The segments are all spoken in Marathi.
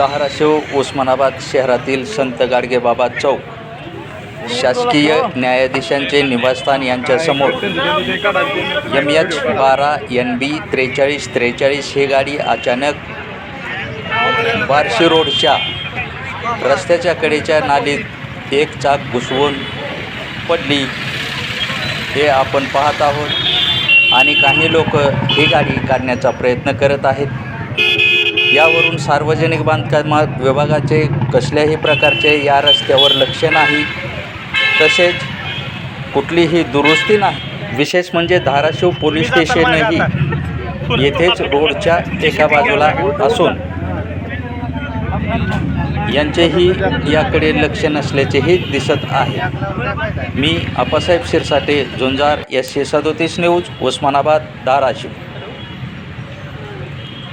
धाराशिव उस्मानाबाद शहरातील संत गाडगेबाबा चौक शासकीय न्यायाधीशांचे निवासस्थान यांच्यासमोर MH12 NB 4343 ही गाडी अचानक बार्शी रोडच्या रस्त्याच्या कडेच्या नालीत एक चाक घुसवून पडली हे आपण पाहत आहोत आणि काही लोक ही गाडी काढण्याचा प्रयत्न करत आहेत। यावरून सार्वजनिक बांधकाम विभागाचे कसल्याही प्रकारचे या रस्त्यावर लक्ष नाही, तसेच कुठलीही दुरुस्ती नाही। विशेष म्हणजे धाराशिव पोलीस स्टेशनही येथेच रोडच्या एका बाजूला असून यांचेही याकडे लक्ष नसल्याचेही दिसत आहे। मी Appasaheb Shirsate, Zunjar SC 37 news, Osmanabad, Dharashiv.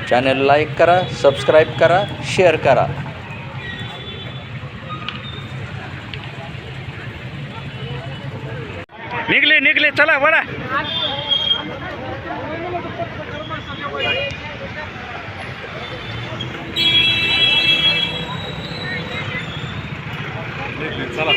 Channel like करा, सबस्क्राईब करा, शेअर करा। निघले चला बडा चला।